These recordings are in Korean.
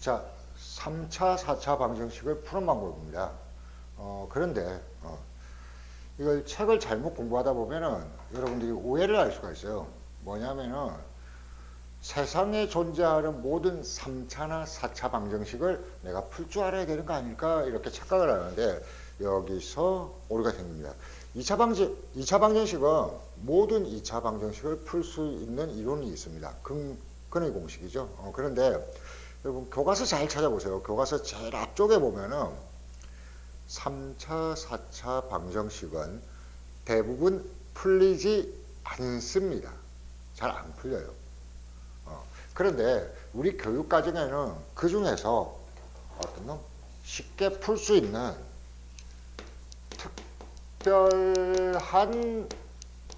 자, 3차, 4차 방정식을 푸는 방법입니다. 그런데 이걸 책을 잘못 공부하다 보면은 여러분들이 오해를 할 수가 있어요. 뭐냐면은 세상에 존재하는 모든 3차나 4차 방정식을 내가 풀 줄 알아야 되는 거 아닐까 이렇게 착각을 하는데 여기서 오류가 생깁니다. 2차 방정식은 모든 2차 방정식을 풀 수 있는 이론이 있습니다. 근의 공식이죠. 그런데 여러분 교과서 잘 찾아보세요. 교과서 제일 앞쪽에 보면은 3차, 4차 방정식은 대부분 풀리지 않습니다. 잘 안 풀려요. 그런데 우리 교육 과정에는 그 중에서 어떤 놈 쉽게 풀 수 있는 특별한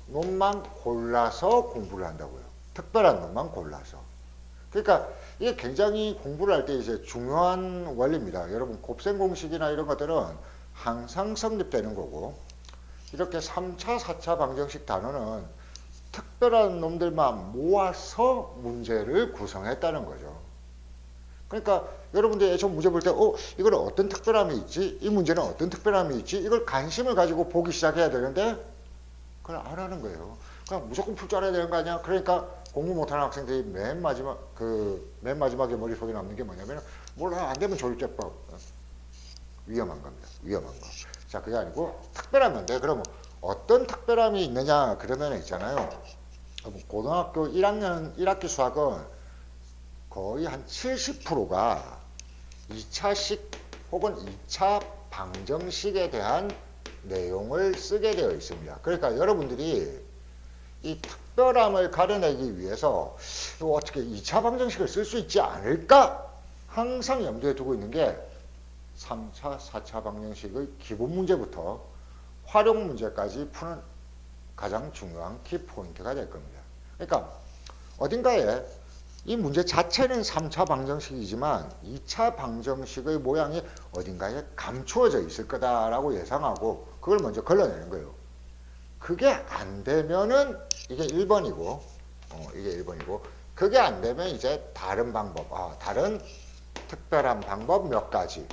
놈만 골라서 공부를 한다고요. 특별한 놈만 골라서. 그러니까 이게 굉장히 공부를 할 때 이제 중요한 원리입니다. 여러분 곱셈 공식이나 이런 것들은 항상 성립되는 거고 이렇게 3차, 4차 방정식 단어는 특별한 놈들만 모아서 문제를 구성했다는 거죠. 그러니까 여러분들이 저 문제 볼 때 이걸 어떤 특별함이 있지? 이 문제는 어떤 특별함이 있지? 이걸 관심을 가지고 보기 시작해야 되는데 그걸 안 하는 거예요. 그냥 무조건 풀 줄 알아야 되는 거 아니야? 그러니까 공부 못하는 학생들이 맨 마지막에 머릿속에 남는 게 뭐냐면 몰라 안 되면 졸제법. 위험한 겁니다. 위험한 거. 자, 그게 아니고 특별한 건데 그러면 어떤 특별함이 있느냐 그러면 있잖아요. 고등학교 1학년 1학기 수학은 거의 한 70%가 2차식 혹은 2차 방정식에 대한 내용을 쓰게 되어 있습니다. 그러니까 여러분들이 이 특별함을 가려내기 위해서 어떻게 2차 방정식을 쓸 수 있지 않을까 항상 염두에 두고 있는 게 3차, 4차 방정식의 기본 문제부터 활용 문제까지 푸는 가장 중요한 키포인트가 될 겁니다. 그러니까 어딘가에 이 문제 자체는 3차 방정식이지만 2차 방정식의 모양이 어딘가에 감추어져 있을 거다라고 예상하고 그걸 먼저 걸러내는 거예요. 그게 안 되면은 이게 1번이고 이게 1번이고 그게 안 되면 이제 다른 방법, 다른 특별한 방법 몇 가지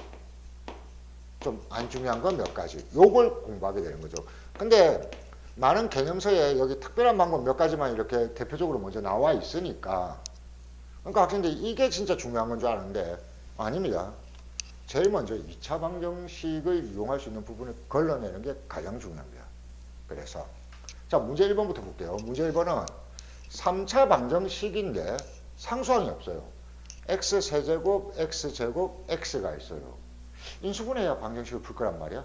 좀 안 중요한 건 몇 가지 요걸 공부하게 되는 거죠. 근데 많은 개념서에 여기 특별한 방법 몇 가지만 이렇게 대표적으로 먼저 나와 있으니까 그러니까 학생들이 이게 진짜 중요한 건 줄 아는데 아닙니다. 제일 먼저 2차 방정식을 이용할 수 있는 부분을 걸러내는 게 가장 중요합니다. 그래서 자 문제 1번부터 볼게요. 문제 1번은 3차 방정식인데 상수항이 없어요. x세제곱, x제곱, x가 있어요. 인수분해야 방정식을 풀 거란 말이야.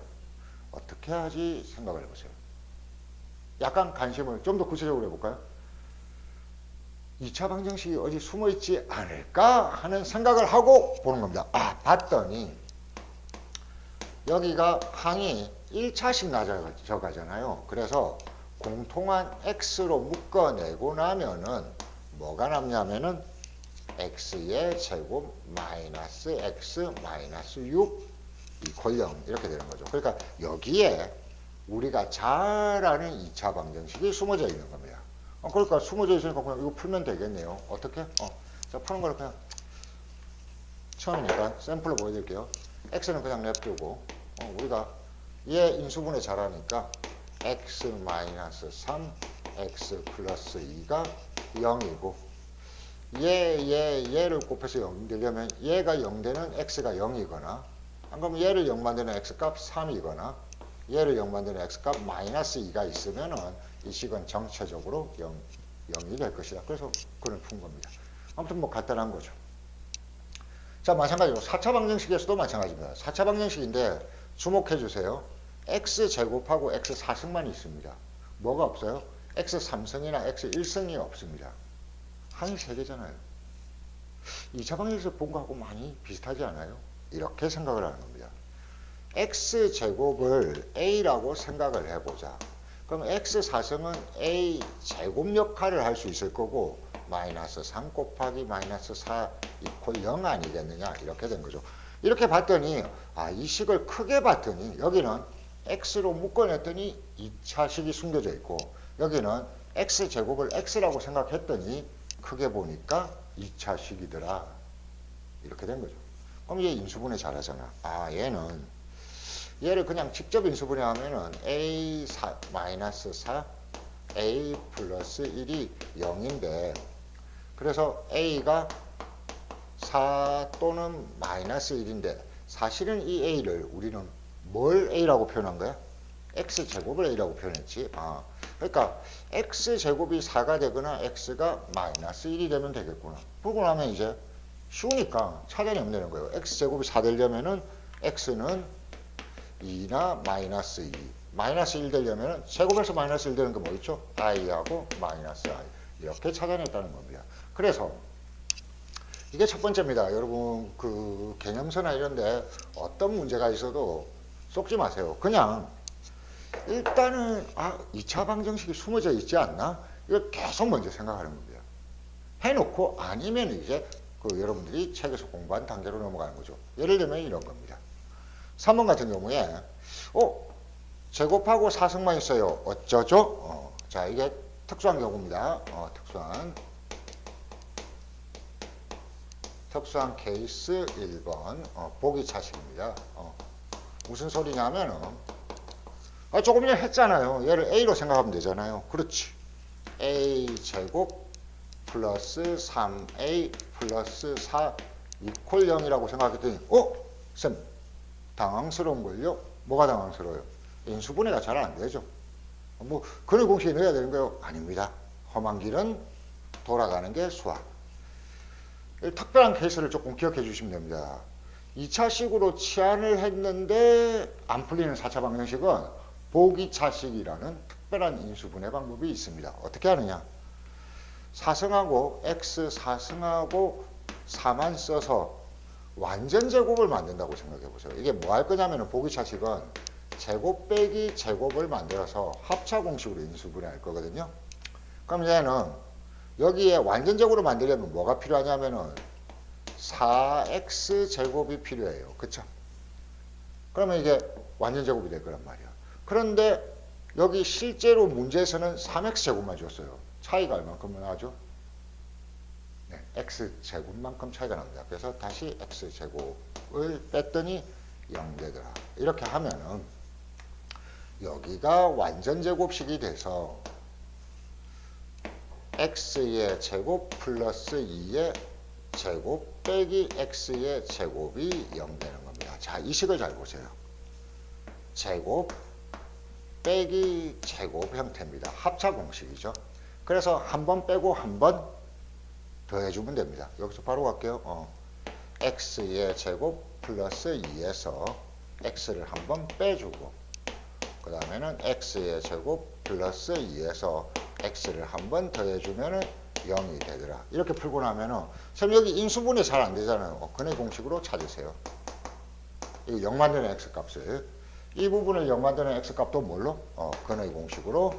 어떻게 하지 생각을 해보세요. 약간 관심을 좀 더 구체적으로 해볼까요? 2차 방정식이 어디 숨어있지 않을까 하는 생각을 하고 보는 겁니다. 봤더니 여기가 항이 1차씩 나져가잖아요. 그래서 공통한 x로 묶어내고 나면은 뭐가 남냐면은 x의 제곱 마이너스 x 마이너스 6 이퀄 0 이렇게 되는 거죠. 그러니까 여기에 우리가 잘 아는 2차 방정식이 숨어져 있는 겁니다. 그러니까 숨어져 있으니까 그냥 이거 풀면 되겠네요. 어떻게? 자, 푸는 거를 그냥 처음이니까 샘플로 보여드릴게요. x는 그냥 냅두고 우리가 얘 인수분해 잘하니까 x 마이너스 3 x 플러스 2가 0이고 얘를 곱해서 0 되려면 얘가 0 되는 x가 0이거나 안 그러면 얘를 0 만드는 x값 3이거나 얘를 0 만드는 x값 마이너스 2가 있으면은 이 식은 정체적으로 0이 될 것이다. 그래서 그걸 푼 겁니다. 아무튼 뭐 간단한 거죠. 자, 마찬가지로 4차 방정식에서도 마찬가지입니다. 4차 방정식인데 주목해 주세요. x 제곱하고 x 4승만 있습니다. 뭐가 없어요? x 3승이나 x 1승이 없습니다. 항이 3개잖아요. 2차 방정식에서 본 거하고 많이 비슷하지 않아요? 이렇게 생각을 하는 겁니다. x 제곱을 a라고 생각을 해보자. 그럼 x 4승은 a 제곱 역할을 할 수 있을 거고 마이너스 3 곱하기 마이너스 4 이퀄 0 아니겠느냐 이렇게 된 거죠. 이렇게 봤더니 이 식을 크게 봤더니 여기는 x로 묶어냈더니 2차식이 숨겨져 있고 여기는 x 제곱을 x라고 생각했더니 크게 보니까 2차식이더라 이렇게 된 거죠. 그럼 얘 인수분해 잘하잖아. 얘를 그냥 직접 인수분해 하면은 a 마이너스 4 a 플러스 1이 0인데, 그래서 a가 4 또는 마이너스 1인데, 사실은 이 a를 우리는 뭘 a라고 표현한 거야? x제곱을 a라고 표현했지. 그러니까 x제곱이 4가 되거나 x가 마이너스 1이 되면 되겠구나. 그러고 나면 이제 쉬우니까 차단이 되는 거예요. x제곱이 4 되려면은 x는 2나 마이너스 2, 마이너스 1 되려면은 제곱에서 마이너스 1 되는 게 뭐 있죠? i하고 마이너스 i, 이렇게 차단했다는 겁니다. 그래서 이게 첫 번째입니다. 여러분 그 개념서나 이런데 어떤 문제가 있어도 쏙지 마세요. 그냥 일단은 2차 방정식이 숨어져 있지 않나? 이걸 계속 먼저 생각하는 겁니다. 해놓고 아니면 이제 여러분들이 책에서 공부한 단계로 넘어가는 거죠. 예를 들면 이런 겁니다. 3번 같은 경우에 제곱하고 4승만 있어요. 어쩌죠? 자, 이게 특수한 경우입니다. 특수한 케이스 1번 보기 차식입니다. 무슨 소리냐면은 조금 전에 했잖아요. 얘를 a로 생각하면 되잖아요. 그렇지. a 제곱 플러스 3a 플러스 4 이퀄 0이라고 생각했더니 쌤 당황스러운걸요? 뭐가 당황스러워요? 인수분해가 잘 안 되죠. 근의 공식에 넣어야 되는 거요? 아닙니다. 험한 길은 돌아가는 게 수학. 특별한 케이스를 조금 기억해 주시면 됩니다. 2차식으로 치환을 했는데 안 풀리는 4차 방정식은 보기차식이라는 특별한 인수분해 방법이 있습니다. 어떻게 하느냐? 4승하고 x 4승하고 4만 써서 완전 제곱을 만든다고 생각해 보세요. 이게 뭐 할 거냐면 보기차식은 제곱 빼기 제곱을 만들어서 합차 공식으로 인수분해 할 거거든요. 그럼 얘는 여기에 완전 제곱으로 만들려면 뭐가 필요하냐면은 4x 제곱이 필요해요. 그쵸? 그러면 이게 완전 제곱이 될 거란 말이야. 그런데 여기 실제로 문제에서는 3x 제곱만 줬어요. 차이가 얼만큼 나죠? 네, x 제곱만큼 차이가 납니다. 그래서 다시 x 제곱을 뺐더니 0 되더라. 이렇게 하면은 여기가 완전 제곱식이 돼서 x의 제곱 플러스 2의 제곱 빼기 x의 제곱이 0 되는 겁니다. 자, 이 식을 잘 보세요. 제곱 빼기 제곱 형태입니다. 합차 공식이죠. 그래서 한 번 빼고 한 번 더해주면 됩니다. 여기서 바로 갈게요. x의 제곱 플러스 2에서 x를 한 번 빼주고, 그 다음에는 x의 제곱 플러스 2에서 x를 한 번 더해주면 0이 되더라. 이렇게 풀고 나면은, 선생님 여기 인수분해 잘 안 되잖아요. 근의 공식으로 찾으세요. 이거 0 만드는 x 값을. 이 부분을 0 만드는 x 값도 뭘로? 근의 공식으로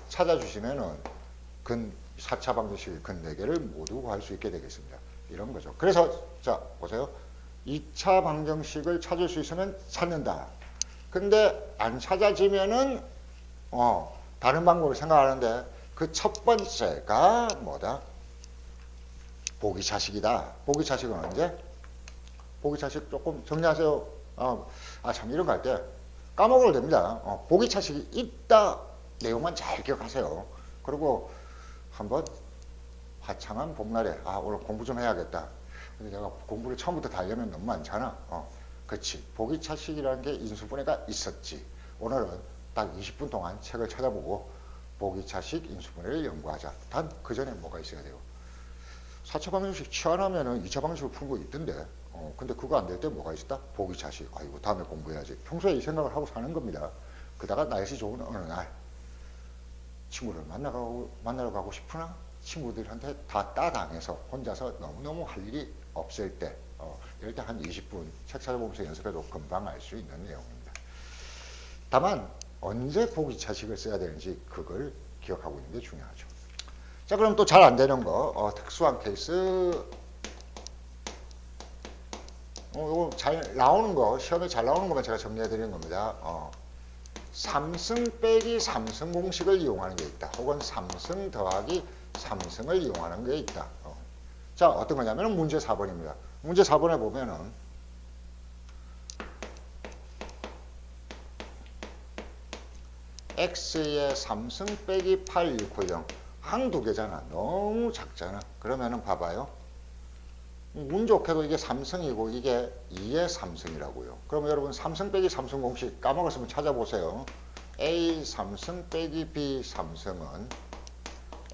찾아주시면은 근 4차 방정식의 근 4개를 모두 구할 수 있게 되겠습니다. 이런 거죠. 그래서 자 보세요. 2차 방정식을 찾을 수 있으면 찾는다. 근데 안 찾아지면은 다른 방법을 생각하는데 그 첫 번째가 뭐다? 보기차식이다. 보기차식은 언제? 보기차식 조금 정리하세요. 참 이런 거 할 때 까먹어도 됩니다. 보기차식이 있다. 내용만 잘 기억하세요. 그리고 한번 화창한 봄날에 오늘 공부 좀 해야겠다. 근데 내가 공부를 처음부터 다 하려면 너무 많잖아. 그렇지. 보기차식이라는 게 인수분해가 있었지. 오늘은 딱 20분 동안 책을 찾아보고 보기차식 인수분해를 연구하자. 단 그 전에 뭐가 있어야 돼요? 4차 방정식 치환하면은 2차 방정식을 푼 거 있던데. 근데 그거 안 될 때 뭐가 있었다? 보기차식. 아이고 다음에 공부해야지. 평소에 이 생각을 하고 사는 겁니다. 그러다가 날씨 좋은 어느 날 친구를 만나러 가고 싶으나 친구들한테 다 따당해서 혼자서 너무너무 할 일이 없을 때 이럴 때 한 20분 책 찾아보면서 연습해도 금방 알 수 있는 내용입니다. 다만 언제 보기차식을 써야 되는지 그걸 기억하고 있는 게 중요하죠. 자, 그럼 또 잘 안 되는 거 특수한 케이스 이거 잘 나오는 거 시험에 잘 나오는 것만 제가 정리해 드리는 겁니다. 3승 빼기 3승 공식을 이용하는 게 있다. 혹은 3승 더하기 3승을 이용하는 게 있다. 자, 어떤 거냐면 문제 4번입니다. 문제 4번에 보면은 x의 3승 빼기 8 이퀄 0. 항 두 개잖아. 너무 작잖아. 그러면은 봐봐요. 운 좋게도 이게 3승이고 이게 2의 3승이라고요. 그럼 여러분 3승 빼기 3승 공식 까먹었으면 찾아보세요. a 3승 빼기 b 3승은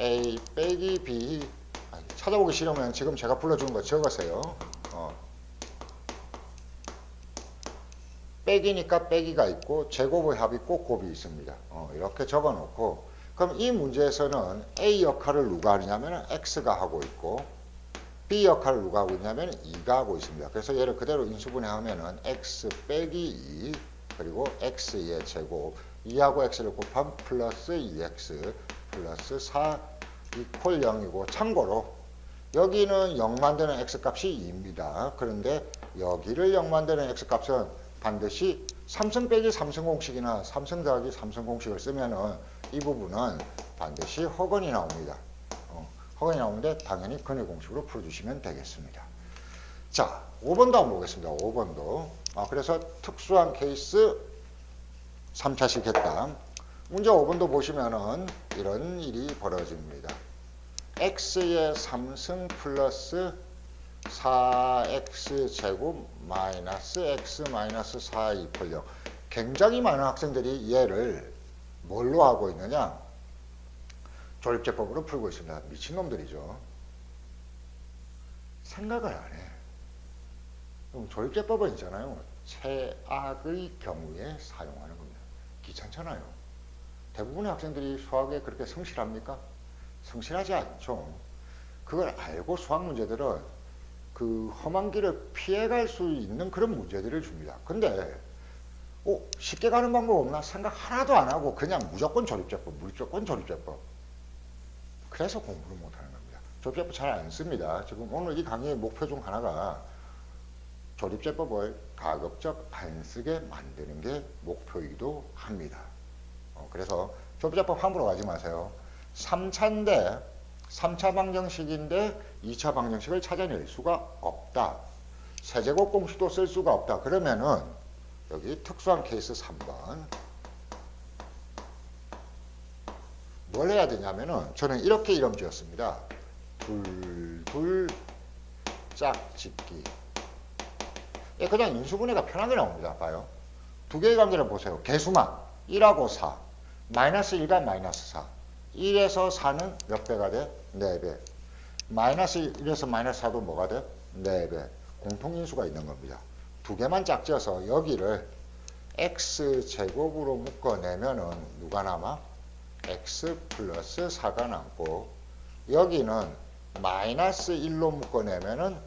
a 빼기 b, 찾아보기 싫으면 지금 제가 불러주는 거 적으세요. 빼기니까 빼기가 있고 제곱의 합이 꼭 곱이 있습니다. 이렇게 적어 놓고, 그럼 이 문제에서는 a 역할을 누가 하느냐면 x가 하고 있고 b 역할을 누가 하고 있냐면 2가 하고 있습니다. 그래서 얘를 그대로 인수분해하면은 x 빼기 2 그리고 x의 제곱 2하고 x를 곱하면 플러스 2x 플러스 4 이퀄 0이고, 참고로 여기는 0 만드는 x값이 2입니다. 그런데 여기를 0 만드는 x값은 반드시 3승 빼기 3승 공식이나 3승 더하기 3승 공식을 쓰면은 이 부분은 반드시 허근이 나옵니다. 허근이 나오는데 당연히 근의 공식으로 풀어주시면 되겠습니다. 자, 5번도 한번 보겠습니다. 5번도. 그래서 특수한 케이스 3차식 했다. 문제 5번도 보시면은 이런 일이 벌어집니다. x의 3승 플러스 4x 제곱 마이너스 x 마이너스 4 이퀄 0. 굉장히 많은 학생들이 얘를 뭘로 하고 있느냐? 조립제법으로 풀고 있습니다. 미친놈들이죠. 생각을 안 해. 그럼 조립제법은 있잖아요. 최악의 경우에 사용하는 겁니다. 귀찮잖아요. 대부분의 학생들이 수학에 그렇게 성실합니까? 성실하지 않죠. 그걸 알고 수학 문제들은 그 험한 길을 피해갈 수 있는 그런 문제들을 줍니다. 근데 쉽게 가는 방법 없나? 생각 하나도 안 하고 그냥 무조건 조립제법, 무조건 조립제법. 그래서 공부를 못하는 겁니다. 조립제법 잘 안 씁니다. 지금 오늘 이 강의의 목표 중 하나가 조립제법을 가급적 안 쓰게 만드는 게 목표이기도 합니다. 그래서 조립제법 함부로 가지 마세요. 3차인데 3차 방정식인데 2차 방정식을 찾아낼 수가 없다. 세제곱 공식도 쓸 수가 없다. 그러면은 여기 특수한 케이스 3번 뭘 해야 되냐면은 저는 이렇게 이름 지었습니다. 둘 짝짓기. 그냥 인수분해가 편하게 나옵니다. 봐요. 두 개의 관계를 보세요. 개수만 1하고 4 마이너스 1과 마이너스 4 1에서 4는 몇 배가 돼? 4배. 마이너스 1에서 마이너스 4도 뭐가 돼? 4배. 공통인수가 있는 겁니다. 두 개만 짝지어서 여기를 x제곱으로 묶어내면은 누가 남아? x 플러스 4가 남고, 여기는 마이너스 1로 묶어내면은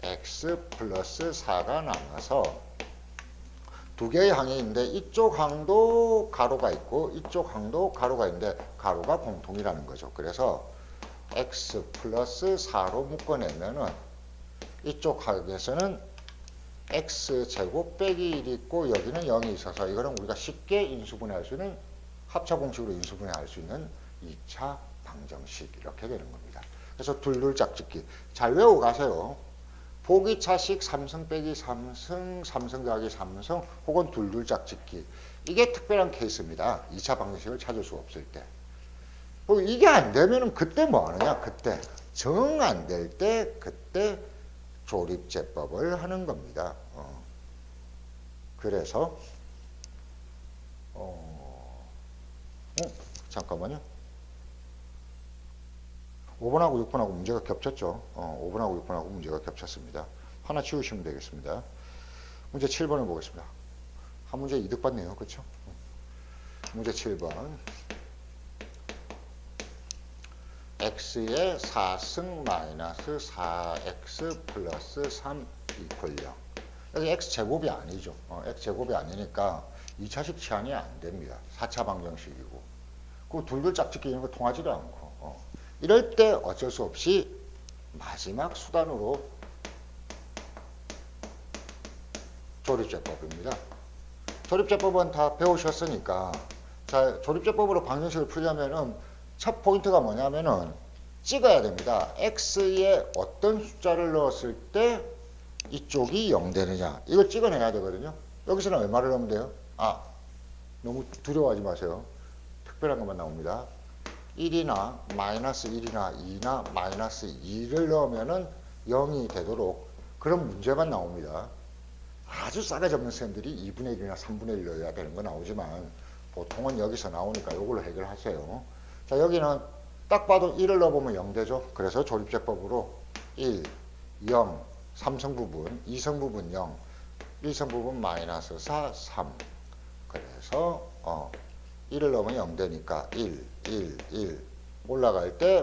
x 플러스 4가 남아서 두 개의 항이 있는데 이쪽 항도 가로가 있고 이쪽 항도 가로가 있는데 가로가 공통이라는 거죠. 그래서 x 플러스 4로 묶어내면은 이쪽 항에서는 x제곱 빼기 1이 있고 여기는 0이 있어서 이거는 우리가 쉽게 인수분해할 수 있는 합차공식으로 인수분해할 수 있는 2차 방정식 이렇게 되는 겁니다. 그래서 둘둘 짝짓기 잘 외우고 가세요. 보기차식 3승 빼기 3승, 3승 더하기 3승 혹은 둘둘 짝짓기. 이게 특별한 케이스입니다. 2차 방정식을 찾을 수 없을 때. 이게 안 되면 그때 뭐 하느냐? 그때 정 안 될 때 그때 조립제법을 하는 겁니다. 그래서 잠깐만요. 5번하고 6번하고 문제가 겹쳤죠. 5번하고 6번하고 문제가 겹쳤습니다. 하나 치우시면 되겠습니다. 문제 7번을 보겠습니다. 한 문제 이득 받네요. 그렇죠? 문제 7번. x의 4승 마이너스 4x 플러스 3 이퀄 0. 여기 x제곱이 아니죠. x제곱이 아니니까 2차식 치환이 안 됩니다. 4차 방정식이고. 그 둘둘 짝짓기 이런 거 통하지도 않고. 이럴 때 어쩔 수 없이 마지막 수단으로 조립제법입니다. 조립제법은 다 배우셨으니까, 자, 조립제법으로 방정식을 풀려면은 첫 포인트가 뭐냐면은 찍어야 됩니다. x에 어떤 숫자를 넣었을 때 이쪽이 0 되느냐 이걸 찍어내야 되거든요. 여기서는 얼마를 넣으면 돼요? 아, 너무 두려워하지 마세요. 특별한 것만 나옵니다. 1이나 마이너스 1이나 2나 마이너스 2를 넣으면은 0이 되도록 그런 문제만 나옵니다. 아주 싸가지 없는 쌤들이 2분의 1이나 3분의 1 넣어야 되는 거 나오지만 보통은 여기서 나오니까 이걸로 해결하세요. 자, 여기는 딱 봐도 1을 넣어보면 0 되죠. 그래서 조립제법으로 1, 0, 3성부분, 2성부분 0, 1성부분 마이너스 4, 3. 그래서 1을 넣으면 0 되니까 1, 1, 1. 올라갈 때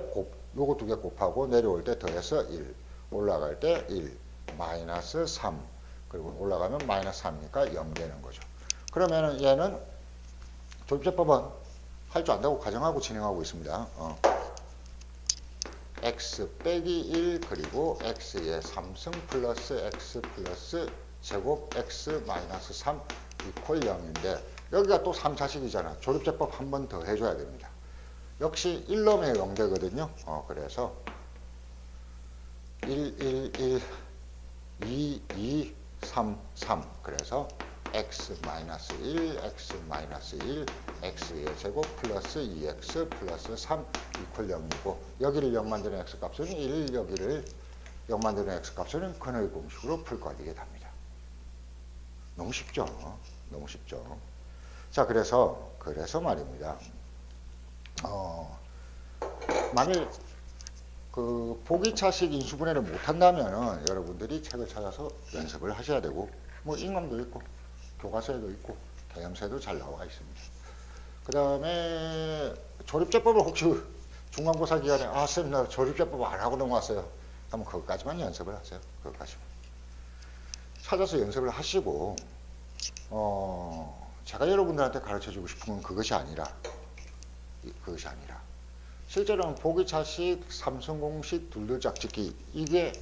요거 두 개 곱하고 내려올 때 더해서 1. 올라갈 때 1, 마이너스 3. 그리고 올라가면 마이너스 3이니까 0 되는 거죠. 그러면은 얘는 조립제법은 할 줄 안다고 가정하고 진행하고 있습니다. x 빼기 1 그리고 x의 3승 플러스 x 플러스 제곱 x 마이너스 3 이퀄 0인데 여기가 또 3차식이잖아. 조립제법 한 번 더 해줘야 됩니다. 역시 1 넣으면 0 되거든요. 그래서 1, 1, 1, 2, 2, 3, 3. 그래서 x 마이너스 1, x 마이너스 1, x의 제곱 플러스 2x 플러스 3 이퀄 0이고 여기를 0 만드는 x 값은 1, 여기를 0 만드는 x 값은 근의 공식으로 풀거리게 됩니다. 너무 쉽죠? 너무 쉽죠? 자, 그래서 말입니다. 만일 그 보기차식 인수분해를 못한다면 여러분들이 책을 찾아서 연습을 하셔야 되고 뭐 인감도 있고 교과서에도 있고 개념서에도 잘 나와 있습니다. 그 다음에 조립제법을 혹시 중간고사 기간에 쌤 나 조립제법 안 하고 넘어왔어요. 그러면 그것까지만 연습을 하세요. 그것까지만 찾아서 연습을 하시고 제가 여러분들한테 가르쳐주고 싶은 건 그것이 아니라 실제로는 보기차식, 삼성공식, 둘둘짝짓기 이게